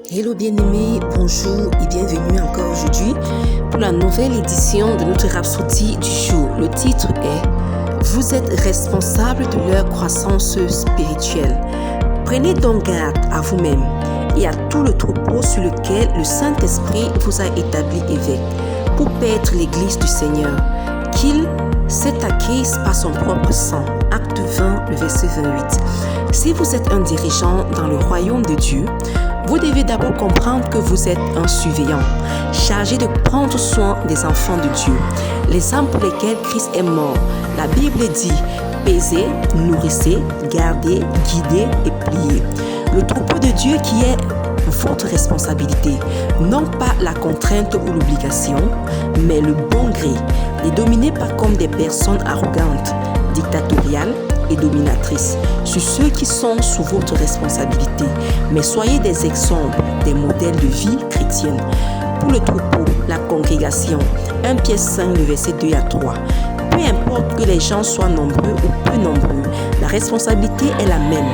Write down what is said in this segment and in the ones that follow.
Hello bien-aimés, bonjour et bienvenue encore aujourd'hui pour la nouvelle édition de notre Rhapsodie du jour. Le titre est « Vous êtes responsable de leur croissance spirituelle ». Prenez donc garde à vous-même et à tout le troupeau sur lequel le Saint-Esprit vous a établi évêque pour paître l'Église du Seigneur, qu'il s'est acquise par son propre sang. Acte 20, le verset 28. Si vous êtes un dirigeant dans le royaume de Dieu, vous devez d'abord comprendre que vous êtes un surveillant, chargé de prendre soin des enfants de Dieu, les âmes pour lesquelles Christ est mort. La Bible dit « Paisez, nourrissez, gardez, guidez et pliez ». Le troupeau de Dieu qui est votre responsabilité, non pas la contrainte ou l'obligation, mais le bon gré. Ne dominez pas comme des personnes arrogantes, dictatoriales et dominatrices sur ceux qui sont sous votre responsabilité, mais soyez des exemples, des modèles de vie chrétienne. Pour le troupeau, la congrégation, 1 Pierre 5, le verset 2 à 3. Peu importe que les gens soient nombreux ou peu nombreux, la responsabilité est la même.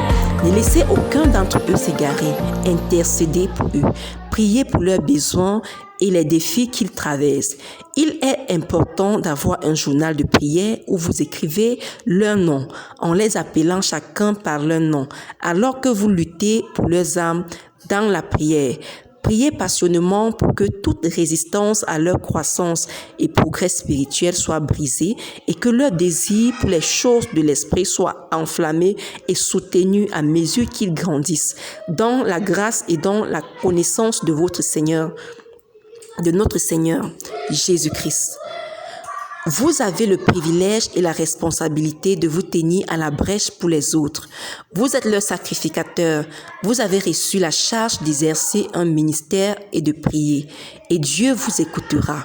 Ne laissez aucun d'entre eux s'égarer, intercédez pour eux, priez pour leurs besoins et les défis qu'ils traversent. Il est important d'avoir un journal de prière où vous écrivez leurs noms, en les appelant chacun par leur nom, alors que vous luttez pour leurs âmes dans la prière. Priez passionnément pour que toute résistance à leur croissance et progrès spirituel soit brisée et que leur désir pour les choses de l'esprit soit enflammé et soutenu à mesure qu'ils grandissent dans la grâce et dans la connaissance de votre Seigneur, de notre Seigneur Jésus-Christ. Vous avez le privilège et la responsabilité de vous tenir à la brèche pour les autres. Vous êtes leur sacrificateur. Vous avez reçu la charge d'exercer un ministère et de prier. Et Dieu vous écoutera.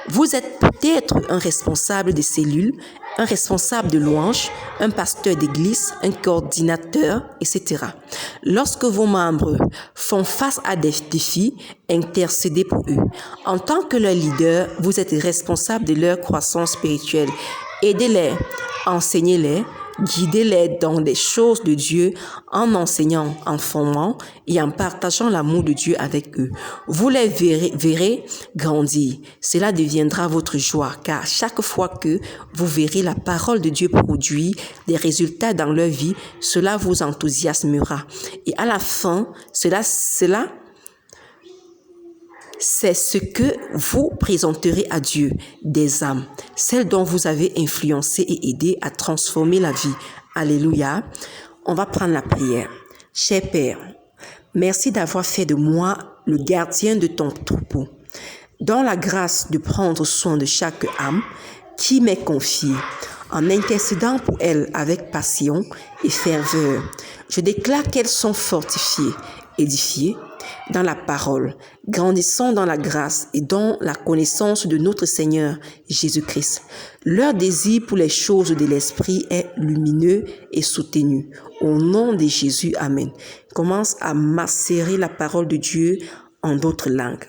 Vous êtes peut-être un responsable de cellule, un responsable de louange, un pasteur d'église, un coordinateur, etc. Lorsque vos membres font face à des défis, intercédez pour eux. En tant que leur leader, vous êtes responsable de leur croissance spirituelle. Aidez-les, enseignez-les, guidez-les dans les choses de Dieu en enseignant, en formant et en partageant l'amour de Dieu avec eux. Vous les verrez grandir. Cela deviendra votre joie car chaque fois que vous verrez la parole de Dieu produire des résultats dans leur vie, cela vous enthousiasmera. Et à la fin, c'est ce que vous présenterez à Dieu, des âmes, celles dont vous avez influencé et aidé à transformer la vie. Alléluia. On va prendre la prière. Cher Père, merci d'avoir fait de moi le gardien de ton troupeau. Donne la grâce de prendre soin de chaque âme qui m'est confiée, en intercédant pour elles avec passion et ferveur. Je déclare qu'elles sont fortifiées, édifiées dans la parole, grandissant dans la grâce et dans la connaissance de notre Seigneur Jésus-Christ. Leur désir pour les choses de l'esprit est lumineux et soutenu. Au nom de Jésus, Amen. Commence à macérer la parole de Dieu en d'autres langues.